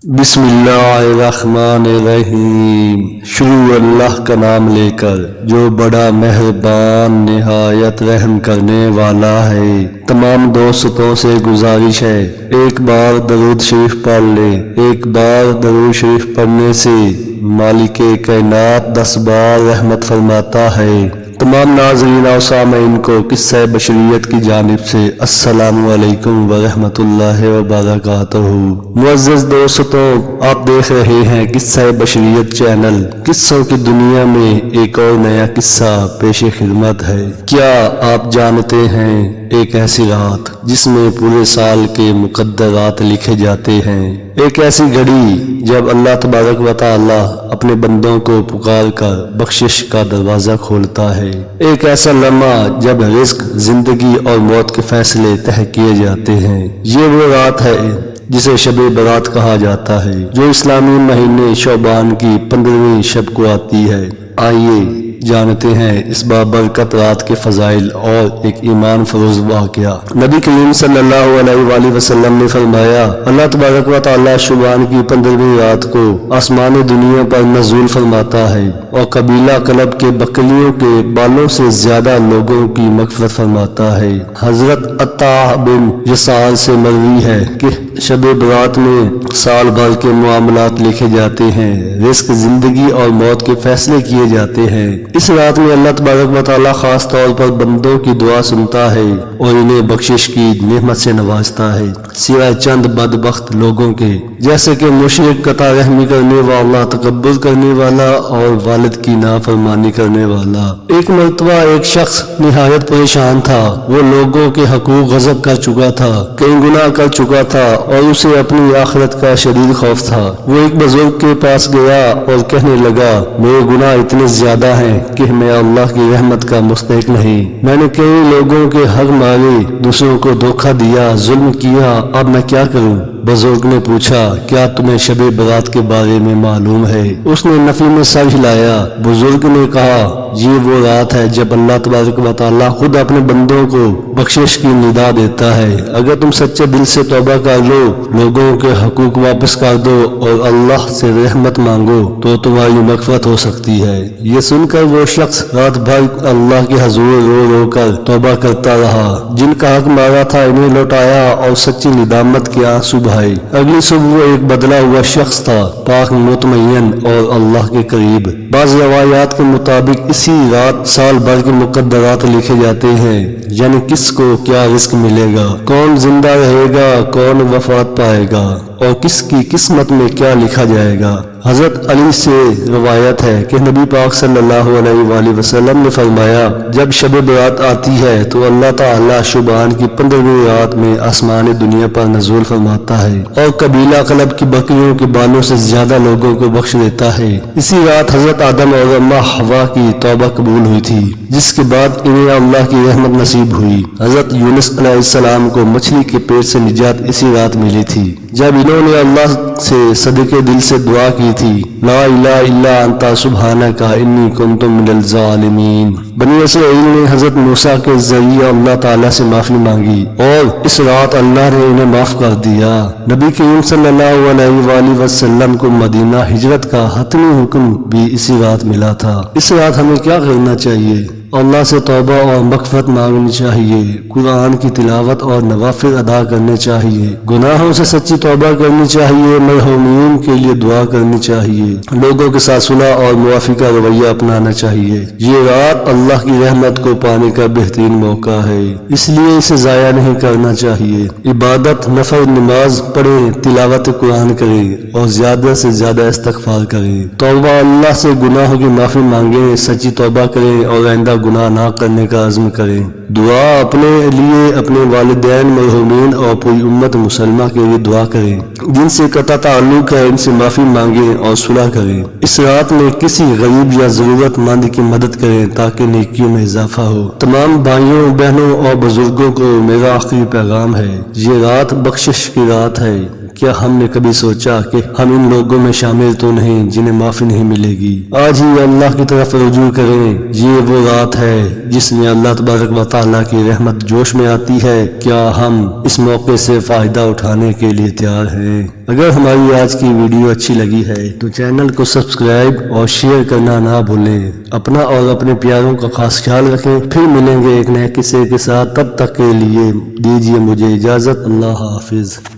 بسم اللہ الرحمن الرحیم۔ شروع اللہ کا نام لے کر جو بڑا مہربان نہایت رحم کرنے والا ہے۔ تمام دوستوں سے گزارش ہے ایک بار درود شریف پڑھ لیں۔ ایک بار درود شریف پڑھنے سے مالک کائنات 10 بار رحمت فرماتا ہے۔ تمام ناظرین اور سامعین کو قصہ بشریت کی جانب سے السلام علیکم ورحمۃ اللہ وبرکاتہ۔ معزز دوستوں، آپ دیکھ رہے ہیں قصہ بشریت چینل۔ قصوں کی دنیا میں ایک اور نیا قصہ پیش خدمت ہے۔ کیا آپ جانتے ہیں ایک ایسی رات جس میں پورے سال کے مقدرات لکھے جاتے ہیں، ایک ایسی گھڑی جب اللہ تبارک و تعالی اپنے بندوں کو پکار کر بخشش کا دروازہ کھولتا ہے، ایک ایسا لمحہ جب رزق، زندگی اور موت کے فیصلے طے کیے جاتے ہیں۔ یہ وہ رات ہے جسے شب برات کہا جاتا ہے، جو اسلامی مہینے شعبان کی 15ویں شب کو آتی ہے۔ آئیے جانتے ہیں اس بابرکت رات کے فضائل اور ایک ایمان فروز واقعہ۔ نبی کریم صلی اللہ علیہ وآلہ وسلم نے فرمایا، اللہ تبارک و تعالی شعبان کی 15ویں رات کو آسمان دنیا پر نزول فرماتا ہے اور قبیلہ کلب کے بکریوں کے بالوں سے زیادہ لوگوں کی مغفرت فرماتا ہے۔ حضرت عطا بن یسار سے مروی ہے کہ شب برات میں سال بھر کے معاملات لکھے جاتے ہیں، رزق، زندگی اور موت کے فیصلے کیے جاتے ہیں۔ اس رات میں اللہ تبارک و تعالی خاص طور پر بندوں کی دعا سنتا ہے اور انہیں بخشش کی نعمت سے نوازتا ہے، سوائے چند بدبخت لوگوں کے، جیسے کہ مشرک، قطع رحمی کرنے والا، تکبر کرنے والا اور والد کی نافرمانی کرنے والا۔ ایک مرتبہ ایک شخص نہایت پریشان تھا۔ وہ لوگوں کے حقوق غصب کر چکا تھا، کئی گناہ کر چکا تھا اور اسے اپنی آخرت کا شدید خوف تھا۔ وہ ایک بزرگ کے پاس گیا اور کہنے لگا، میرے گناہ اتنے زیادہ ہیں کہ میں اللہ کی رحمت کا مستحق نہیں۔ میں نے کئی لوگوں کے حق مارے، دوسروں کو دھوکہ دیا، ظلم کیا، اب میں کیا کروں؟ بزرگ نے پوچھا، کیا تمہیں شب برات کے بارے میں معلوم ہے؟ اس نے نفی میں سر ہلایا۔ بزرگ نے کہا، یہ وہ رات ہے جب اللہ تبارک و تعالی خود اپنے بندوں کو بخشش کی ندا دیتا ہے۔ اگر تم سچے دل سے توبہ کر لو، لوگوں کے حقوق واپس کر دو اور اللہ سے رحمت مانگو تو تمہاری مغفرت ہو سکتی ہے۔ یہ سن کر وہ شخص رات بھر اللہ کے حضور رو رو کر توبہ کرتا رہا، جن کا حق مارا تھا انہیں لوٹایا اور سچی ندامت کے آنسو بہائے۔ اگلی صبح وہ ایک بدلا ہوا شخص تھا، پاک، مطمئن اور اللہ کے قریب۔ بعض روایات کے مطابق اسی رات سال بھر کے مقدرات لکھے جاتے ہیں، یعنی کس کو کیا رزق ملے گا، کون زندہ رہے گا، کون وفات پائے گا اور کس کی قسمت میں کیا لکھا جائے گا۔ حضرت علی سے روایت ہے کہ نبی پاک صلی اللہ علیہ وآلہ وسلم نے فرمایا، جب شب برات آتی ہے تو اللہ تعالی شعبان کی 15ویں رات میں آسمان دنیا پر نزول فرماتا ہے اور قبیلہ کلب کی بکریوں کے بالوں سے زیادہ لوگوں کو بخش دیتا ہے۔ اسی رات حضرت آدم اور اماں حوا کی توبہ قبول ہوئی تھی، جس کے بعد انہیں اللہ کی رحمت نصیب ہوئی۔ حضرت یونس علیہ السلام کو مچھلی کے پیٹ سے نجات اسی رات ملی تھی، جب انہوں نے اللہ سے صدقے دل سے دعا کی تھی، لا الہ الا انت سبحانک انی کنت من الظالمین۔ بنی اسرائیل نے حضرت موسیٰ کے ذریعے اللہ تعالیٰ سے معافی مانگی اور اس رات اللہ نے انہیں معاف کر دیا۔ نبی کریم صلی اللہ علیہ وآلہ وسلم کو مدینہ ہجرت کا حتمی حکم بھی اسی رات ملا تھا۔ اس رات ہمیں کیا کرنا چاہیے؟ اللہ سے توبہ اور مغفرت مانگنی چاہیے، قرآن کی تلاوت اور نوافل ادا کرنے چاہیے، گناہوں سے سچی توبہ کرنی چاہیے، مرحومین کے لیے دعا کرنی چاہیے، لوگوں کے ساتھ صلح اور موافی کا رویہ اپنانا چاہیے۔ یہ رات اللہ کی رحمت کو پانے کا بہترین موقع ہے، اس لیے اسے ضائع نہیں کرنا چاہیے۔ عبادت، نفل نماز پڑھیں، تلاوت قرآن کریں اور زیادہ سے زیادہ استغفار کریں۔ توبہ، اللہ سے گناہوں کی معافی مانگیں، سچی توبہ کریں اور آئندہ گناہ نہ کرنے کا عزم کریں۔ دعا اپنے لیے، اپنے والدین، مرحومین اور پوری امت مسلمہ کے لیے دعا کریں، جن سے قطع تعلق ہے ان سے معافی مانگیں اور صلح کریں۔ اس رات میں کسی غریب یا ضرورت مند کی مدد کریں تاکہ نیکیوں میں اضافہ ہو۔ تمام بھائیوں، بہنوں اور بزرگوں کو میرا آخری پیغام ہے، یہ رات بخشش کی رات ہے۔ کیا ہم نے کبھی سوچا کہ ہم ان لوگوں میں شامل تو نہیں جنہیں معافی نہیں ملے گی؟ آج ہی اللہ کی طرف رجوع کریں، یہ وہ رات ہے جس میں اللہ تبارک و تعالیٰ کی رحمت جوش میں آتی ہے۔ کیا ہم اس موقع سے فائدہ اٹھانے کے لیے تیار ہیں؟ اگر ہماری آج کی ویڈیو اچھی لگی ہے تو چینل کو سبسکرائب اور شیئر کرنا نہ بھولیں۔ اپنا اور اپنے پیاروں کا خاص خیال رکھیں۔ پھر ملیں گے ایک نئے قصے کے ساتھ، تب تک کے لیے دیجیے مجھے اجازت۔ اللہ حافظ۔